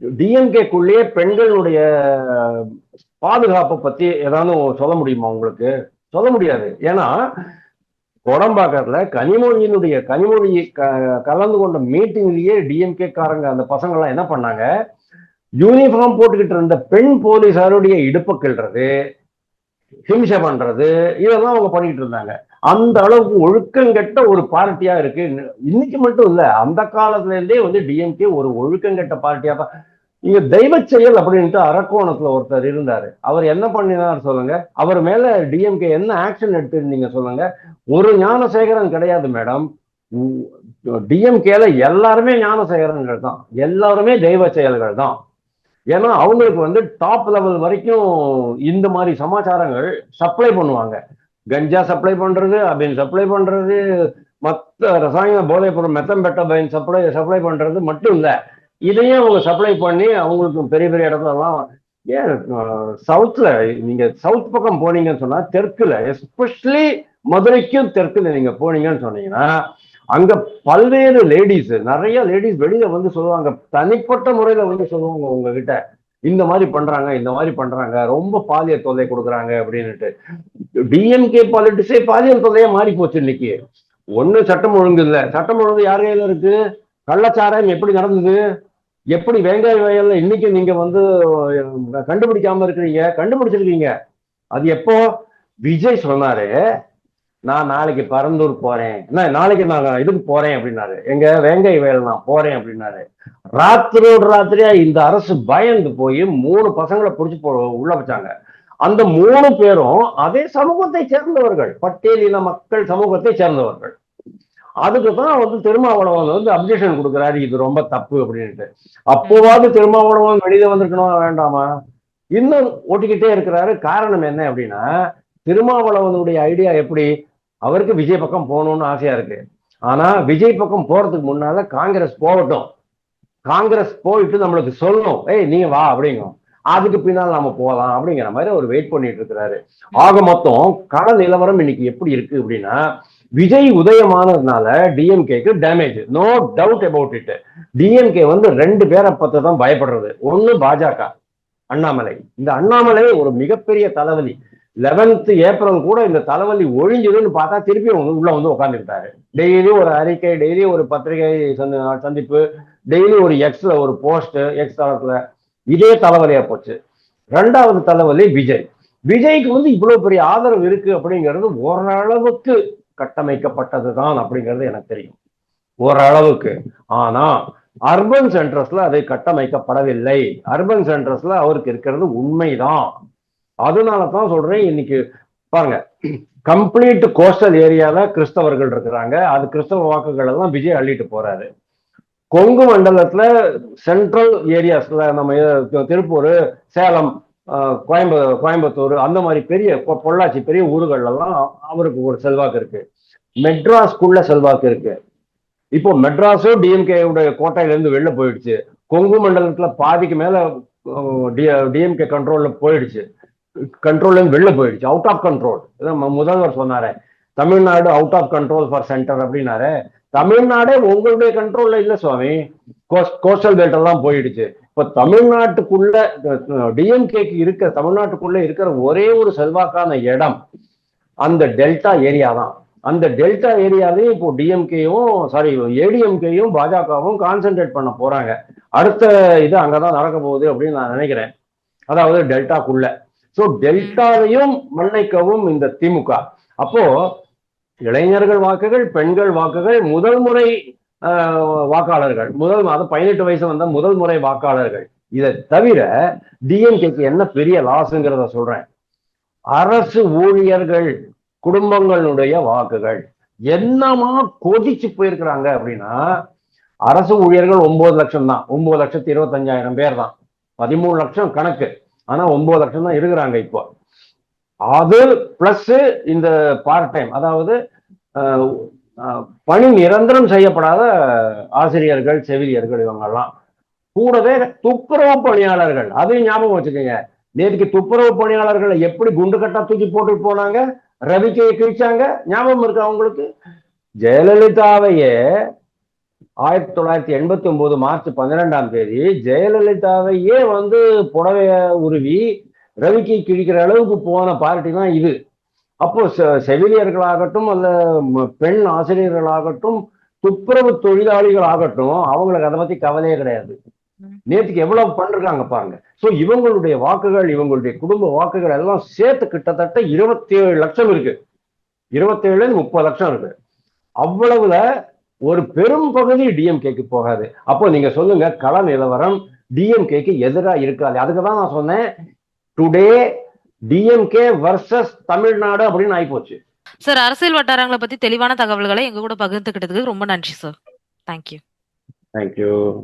டிஎம்கேக்குள்ளேயே பெண்களுடைய பாதுகாப்பை பத்தி ஏதாவது சொல்ல முடியுமா உங்களுக்கு? சொல்ல முடியாது. ஏன்னா கோடம்பாக்கத்துல கனிமொழி கலந்து கொண்ட மீட்டிங்லயே டிஎம்கே காரங்க அந்த பசங்க எல்லாம் என்ன பண்ணாங்க, யூனிஃபார்ம் போட்டுக்கிட்டு இருந்த பெண் போலீசாருடைய இடுப்ப கிள்றது, ஹிம்சை பண்றது, இதெல்லாம் அவங்க பண்ணிட்டு இருந்தாங்க. அந்த அளவுக்கு ஒழுக்கங்கெட்ட ஒரு பார்ட்டியா இருக்கு. இன்னைக்கு மட்டும் இல்ல, அந்த காலத்துல இருந்தே வந்து டிஎம்கே ஒரு ஒழுக்கங்கெட்ட பார்ட்டியா தான். இங்க தெய்வ செயல் அப்படின்ட்டு அரக்கோணத்துல ஒருத்தர் இருந்தாரு. அவர் என்ன பண்ணினார் சொல்லுங்க? அவர் மேல டிஎம்கே என்ன ஆக்ஷன் எடுத்திருந்தீங்க சொல்லுங்க? ஒரு ஞானசேகரன் கிடையாது மேடம். டிஎம்கேல எல்லாருமே ஞானசேகரன்கள் தான், எல்லாருமே தெய்வ செயல்கள் தான். ஏன்னா அவங்களுக்கு வந்து டாப் லெவல் வரைக்கும் இந்த மாதிரி சமாச்சாரங்கள் சப்ளை பண்ணுவாங்க. கஞ்சா சப்ளை பண்றது, அபின் சப்ளை பண்றது, மற்ற ரசாயன போதைப் பொருள் மெத்தம்பெட்டபைன் சப்ளை பண்றது மட்டும் இல்ல, இதையும் அவங்க சப்ளை பண்ணி அவங்களுக்கு பெரிய பெரிய இடத்துலலாம். ஏன் சவுத்ல, நீங்க சவுத் பக்கம் போனீங்கன்னு சொன்னா, தெற்குல எஸ்பெஷலி மதுரைக்கும் தெற்குல நீங்க போனீங்கன்னு சொன்னீங்கன்னா, அங்க பல்வேறு லேடிஸ், நிறைய லேடிஸ் வெளியில வந்து சொல்லுவாங்க, தனிப்பட்ட முறையில வந்து சொல்லுவாங்க உங்ககிட்ட, இந்த மாதிரி பண்றாங்க, இந்த மாதிரி பண்றாங்க, ரொம்ப பாலியல் தொல்லை கொடுக்குறாங்க அப்படின்னுட்டு. டிஎம்கே பாலிட்டிக்ஸே பாலியல் தொல்லையா மாறி போச்சு இன்னைக்கு. ஒண்ணு சட்டம் ஒழுங்கு இல்ல, சட்டம் ஒழுங்கு யார் கையில இருக்கு? கள்ளச்சாராயம் எப்படி நடந்தது, எப்படி வெங்காய வயல்ல இன்னைக்கு நீங்க வந்து கண்டுபிடிக்காம இருக்கிறீங்க? கண்டுபிடிச்சிருக்கீங்க. அது எப்போ? விஜய் சொன்னாரு, நான் நாளைக்கு பரந்தூர் போறேன், நாளைக்கு நான் இதுக்கு போறேன் அப்படின்னாரு. எங்க வேங்கை வயல் நான் போறேன் அப்படின்னாரு. ராத்திரோடு ராத்திரியா இந்த அரசு பயந்து போய் 3 பசங்களை பிடிச்சி உள்ள வச்சாங்க. அந்த 3 பேரும் அதே சமூகத்தை சேர்ந்தவர்கள், பட்டியலின மக்கள் சமூகத்தை சேர்ந்தவர்கள். அதுக்கு தான் வந்து திருமாவளவன் வந்து அப்ஜெக்ஷன் கொடுக்குறாரு, இது ரொம்ப தப்பு அப்படின்ட்டு. அப்போவாது திருமாவளவன் வெளியில வந்திருக்கணும் வேண்டாமா? இன்னும் ஓட்டிக்கிட்டே இருக்கிறாரு. காரணம் என்ன அப்படின்னா, திருமாவளவனுடைய ஐடியா எப்படி? அவருக்கு விஜய் பக்கம் போகணும்னு ஆசையா இருக்கு. ஆனா விஜய் பக்கம் போறதுக்கு முன்னால காங்கிரஸ் போகட்டும், காங்கிரஸ் போயிட்டு நம்மளுக்கு சொல்லணும், ஏய் நீ வா அப்படிங்கும், அதுக்கு பின்னால் நாம போகலாம் அப்படிங்கிற மாதிரி அவர் வெயிட் பண்ணிட்டு இருக்கிறாரு. ஆக மொத்தம் கள நிலவரம் இன்னைக்கு எப்படி இருக்கு அப்படின்னா, விஜய் உதயமானதுனால டிஎம்கேக்கு damage, no doubt about it. DMK வந்து 2 பேரை பத்தி தான் பயப்படுறது. ஒண்ணு பாஜக, அண்ணாமலை. இந்த அண்ணாமலை ஒரு மிகப்பெரிய தலைவலி. 11th ஏப்ரல் கூட இந்த தலைவலி ஒழிஞ்சதுன்னு பார்த்தா திருப்பி உள்ள வந்து உட்காந்துக்கிட்டாரு. டெய்லி ஒரு அறிக்கை, டெய்லி ஒரு பத்திரிகை சந்திப்பு, டெய்லி ஒரு எக்ஸ்ல ஒரு போஸ்ட், எக்ஸ் தளத்துல. இதே தலைவலியா போச்சு. 2வது தலைவலி விஜய். விஜய்க்கு வந்து இவ்வளவு பெரிய ஆதரவு இருக்கு அப்படிங்கிறது ஓரளவுக்கு கட்டமைக்கப்பட்டதுதான் அப்படிங்கிறது எனக்கு தெரியும், ஓரளவுக்கு. ஆனா அர்பன் சென்டர்ஸ்ல அதை கட்டமைக்கப்படவில்லை. அர்பன் சென்டர்ஸ்ல அவருக்கு இருக்கிறது உண்மைதான். அதனாலதான் சொல்றேன், இன்னைக்கு பாருங்க, கம்ப்ளீட் கோஸ்டல் ஏரியால கிறிஸ்தவர்கள் இருக்கிறாங்க. அது கிறிஸ்தவ வாக்குகள் எல்லாம் விஜய் அள்ளிட்டு போறாரு. கொங்கு மண்டலத்துல சென்ட்ரல் ஏரியாஸ்ல நம்ம திருப்பூர், சேலம், கோயம்புத்தூர், அந்த மாதிரி பெரிய பொள்ளாச்சி பெரிய ஊர்கள்ல எல்லாம் அவருக்கு ஒரு செல்வாக்கு இருக்கு. மெட்ராஸ்குள்ள செல்வாக்கு இருக்கு. இப்போ மெட்ராஸும் டிஎம்கே கோட்டையில இருந்து வெளில போயிடுச்சு. கொங்கு மண்டலத்துல பாதிக்கு மேல டிஎம்கே கண்ட்ரோல்ல போயிடுச்சு, கண்ட்ரோல்ல இருந்து வெளில போயிடுச்சு, அவுட் ஆஃப் கண்ட்ரோல். முதல்வர் சொன்னாரு, Tamil Nadu out of control for centre அப்படின்னாரு. தமிழ்நாடே உங்களுடைய கண்ட்ரோல்ல இல்ல சுவாமி, கோஸ்டல் பெல்ட் எல்லாம் போயிடுச்சு. இப்ப தமிழ்நாட்டுக்குள்ள டிஎம்கேக்கு இருக்க, தமிழ்நாட்டுக்குள்ள இருக்கிற ஒரே ஒரு செல்வாக்கான இடம் அந்த டெல்டா ஏரியா தான். அந்த டெல்டா ஏரியாவையும் இப்போ டிஎம்கேயும் ஏடிஎம்கேயும் பாஜகவும் கான்சென்ட்ரேட் பண்ண போறாங்க. அடுத்த இது அங்கதான் நடக்க போகுது அப்படின்னு நான் நினைக்கிறேன், அதாவது டெல்டாக்குள்ள. சோ டெல்டாவையும் மன்னிக்கவும் இந்த திமுக. அப்போ இளைஞர்கள் வாக்குகள், பெண்கள் வாக்குகள், முதல் முறை வாக்காளர்கள், அது 18 வயசு வந்த முதல் முறை வாக்காளர்கள். இதை தவிர டிஎம்கேக்கு என்ன பெரிய லாஸ்ங்கிறத சொல்றேன், அரசு ஊழியர்கள் குடும்பங்களுடைய வாக்குகள் என்னமா கொதிச்சு போயிருக்கிறாங்க அப்படின்னா, அரசு ஊழியர்கள் 9 லட்சம் தான், 9,25,000 பேர் தான், 13 லட்சம் கணக்கு. ஆனா 9 லட்சம் தான் இருக்கிறாங்க இப்போ. அது பிளஸ் இந்த பார்ட் டைம், அதாவது பணி நிரந்தரம் செய்யப்படாத ஆசிரியர்கள், செவிலியர்கள், இவங்கெல்லாம். கூடவே துப்புரவு பணியாளர்கள், அதையும் ஞாபகம் வச்சுக்கோங்க. நேற்றுக்கு துப்புரவு பணியாளர்களை எப்படி குண்டு கட்டா தூக்கி போட்டு போனாங்க, ரவிக்கையை கிழிச்சாங்க, ஞாபகம் இருக்கு அவங்களுக்கு? ஜெயலலிதாவையே 1989 மார்ச் 12ஆம் தேதி ஜெயலலிதாவையே வந்து புடவைய உருவி ரவிக்கை கிழிக்கிற அளவுக்கு போன பார்ட்டி தான் இது. அப்போ செவிலியர்களாகட்டும், அல்ல பெண் ஆசிரியர்களாகட்டும், துப்புரவு தொழிலாளிகள் ஆகட்டும், அவங்களுக்கு அதை பத்தி கவலையே கிடையாது. நேற்றுக்கு எவ்வளவு பண்றாங்க பாருங்க. சோ இவங்களுடைய வாக்குகள், இவங்களுடைய குடும்ப வாக்குகள் எல்லாம் சேர்த்து கிட்டத்தட்ட 27 லட்சம் இருக்கு. 27 30 லட்சம் இருக்கு. அவ்வளவுல ஒரு பெரும் பகுதி டிஎம்கேக்கு போகாது. அப்போ நீங்க சொல்லுங்க, கள நிலவரம் டிஎம்கேக்கு எதிரா இருக்காது. அதுக்குதான் நான் சொன்னேன், டுடே டிஎம்கே வர்சஸ் தமிழ்நாடு அப்படின்னு ஆயிப்போச்சு. சார், அரசியல் வட்டாரங்களை பத்தி தெளிவான தகவல்களை எங்க கூட பகிர்ந்துக்கிட்டதுக்கு ரொம்ப நன்றி சார். தேங்க்யூ. தேங்க்யூ.